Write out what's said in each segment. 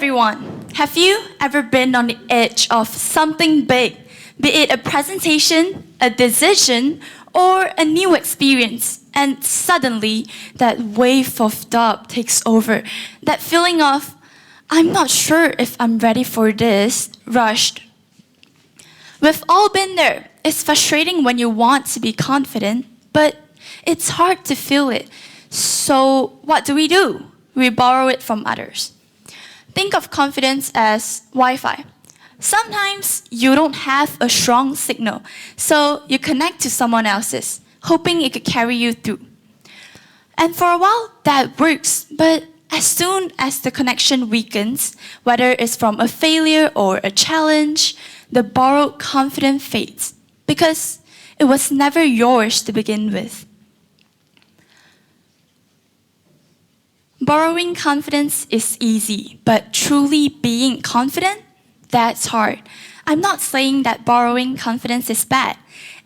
everyone. Have you ever been on the edge of something big, be it a presentation, a decision, or a new experience, and suddenly that wave of doubt takes over? That feeling of, I'm not sure if I'm ready for this, rushed. We've all been there. It's frustrating when you want to be confident, but it's hard to feel it. So what do? We borrow it from others. Think of confidence as Wi-Fi. Sometimes you don't have a strong signal, so you connect to someone else's, hoping it could carry you through. And for a while, that works, but as soon as the connection weakens, whether it's from a failure or a challenge, the borrowed confidence fades, because it was never yours to begin with. Borrowing confidence is easy, but truly being confident, that's hard. I'm not saying that borrowing confidence is bad.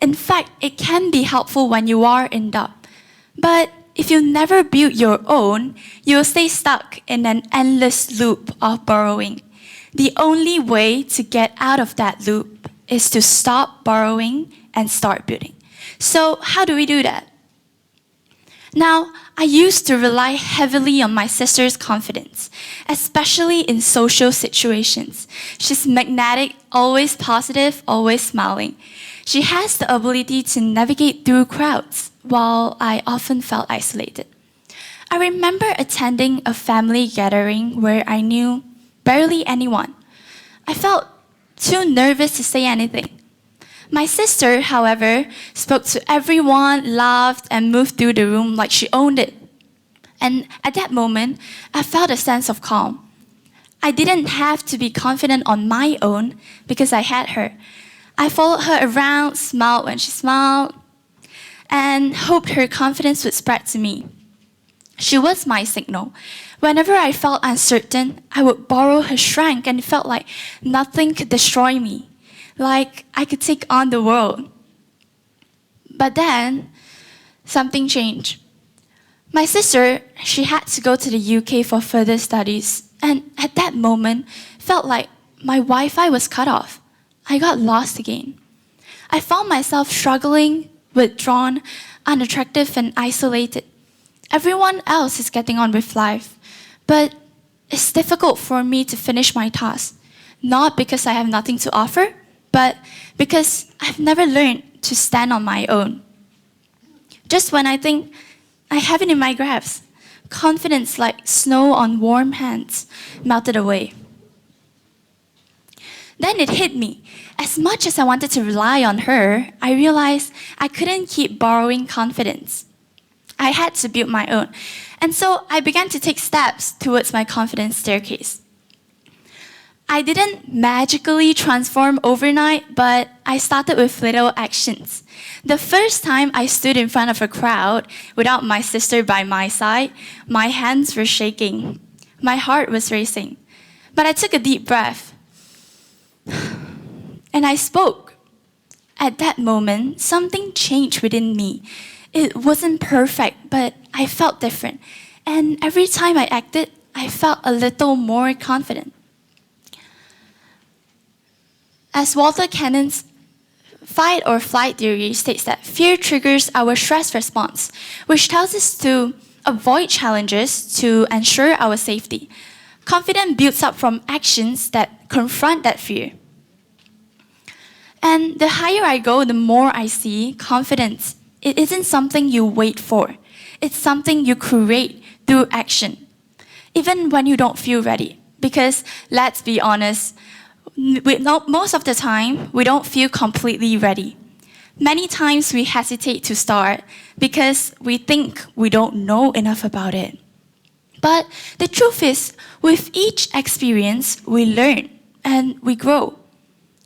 In fact, it can be helpful when you are in doubt. But if you never build your own, you'll stay stuck in an endless loop of borrowing. The only way to get out of that loop is to stop borrowing and start building. So how do we do that? Now, I used to rely heavily on my sister's confidence, especially in social situations. She's magnetic, always positive, always smiling. She has the ability to navigate through crowds, while I often felt isolated. I remember attending a family gathering where I knew barely anyone. I felt too nervous to say anything. My sister, however, spoke to everyone, laughed, and moved through the room like she owned it. And at that moment, I felt a sense of calm. I didn't have to be confident on my own because I had her. I followed her around, smiled when she smiled, and hoped her confidence would spread to me. She was my signal. Whenever I felt uncertain, I would borrow her strength, and it felt like nothing could destroy me, like I could take on the world. But then, something changed. My sister, she had to go to the UK for further studies, and at that moment, felt like my Wi-Fi was cut off. I got lost again. I found myself struggling, withdrawn, unattractive, and isolated. Everyone else is getting on with life, but it's difficult for me to finish my task, not because I have nothing to offer, but because I've never learned to stand on my own. Just when I think I have it in my grasp, confidence like snow on warm hands melted away. Then it hit me. As much as I wanted to rely on her, I realized I couldn't keep borrowing confidence. I had to build my own. And so I began to take steps towards my confidence staircase. I didn't magically transform overnight, but I started with little actions. The first time I stood in front of a crowd without my sister by my side, my hands were shaking. My heart was racing. But I took a deep breath. And I spoke. At that moment, something changed within me. It wasn't perfect, but I felt different. And every time I acted, I felt a little more confident. As Walter Cannon's fight or flight theory states that fear triggers our stress response, which tells us to avoid challenges to ensure our safety. Confidence builds up from actions that confront that fear. And the higher I go, the more I see confidence. It isn't something you wait for. It's something you create through action, even when you don't feel ready. Because let's be honest, most of the time, we don't feel completely ready. Many times we hesitate to start because we think we don't know enough about it. But the truth is, with each experience, we learn and we grow.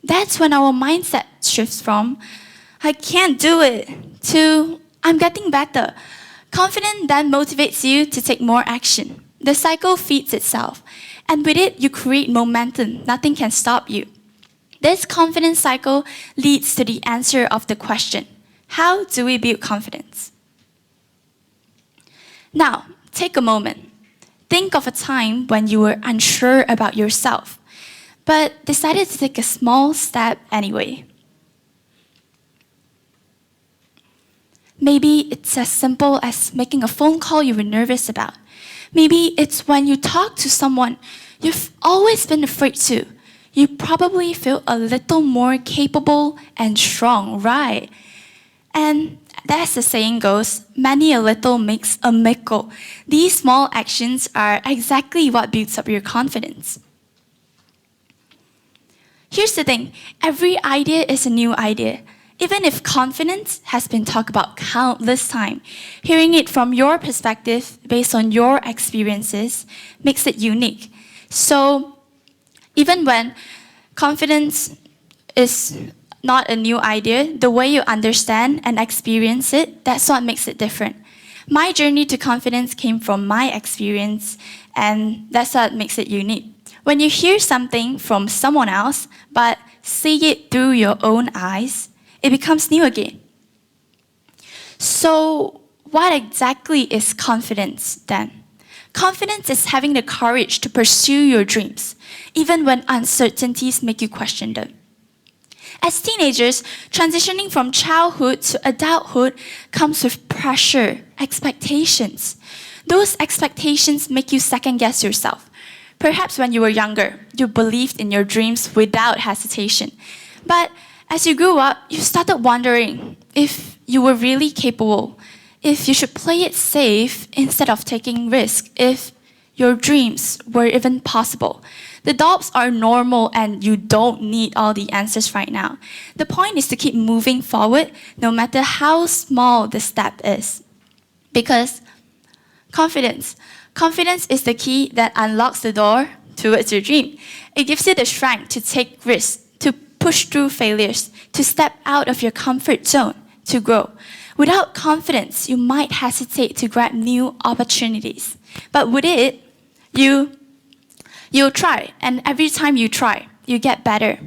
That's when our mindset shifts from, I can't do it, to, I'm getting better. Confidence then motivates you to take more action. The cycle feeds itself, and with it, you create momentum. Nothing can stop you. This confidence cycle leads to the answer of the question, how do we build confidence? Now, take a moment. think of a time when you were unsure about yourself, but decided to take a small step anyway. Maybe it's as simple as making a phone call you were nervous about. Maybe it's when you talk to someone you've always been afraid to. You probably feel a little more capable and strong, right? And as the saying goes, many a little makes a mickle. These small actions are exactly what builds up your confidence. Here's the thing, every idea is a new idea. Even if confidence has been talked about countless times, hearing it from your perspective based on your experiences makes it unique. So even when confidence is not a new idea, the way you understand and experience it, that's what makes it different. My journey to confidence came from my experience, and that's what makes it unique. When you hear something from someone else, but see it through your own eyes, it becomes new again. So, what exactly is confidence then? Confidence is having the courage to pursue your dreams, even when uncertainties make you question them. As teenagers, transitioning from childhood to adulthood comes with pressure, expectations. Those expectations make you second-guess yourself. Perhaps when you were younger, you believed in your dreams without hesitation. But as you grew up, you started wondering if you were really capable, if you should play it safe instead of taking risks, if your dreams were even possible. The doubts are normal and you don't need all the answers right now. The point is to keep moving forward no matter how small the step is. Because confidence is the key that unlocks the door towards your dream. It gives you the strength to take risks, to push through failures, to step out of your comfort zone, to grow. Without confidence, you might hesitate to grab new opportunities. But with it, you'll try, and every time you try, you get better.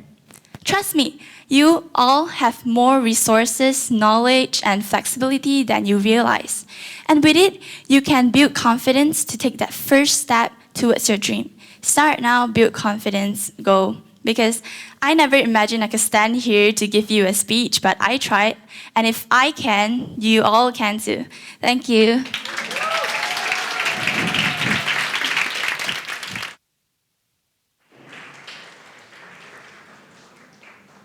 Trust me, you all have more resources, knowledge, and flexibility than you realize. And with it, you can build confidence to take that first step towards your dream. Start now, build confidence, go. Because I never imagined I could stand here to give you a speech, but I tried. And if I can, you all can too. Thank you.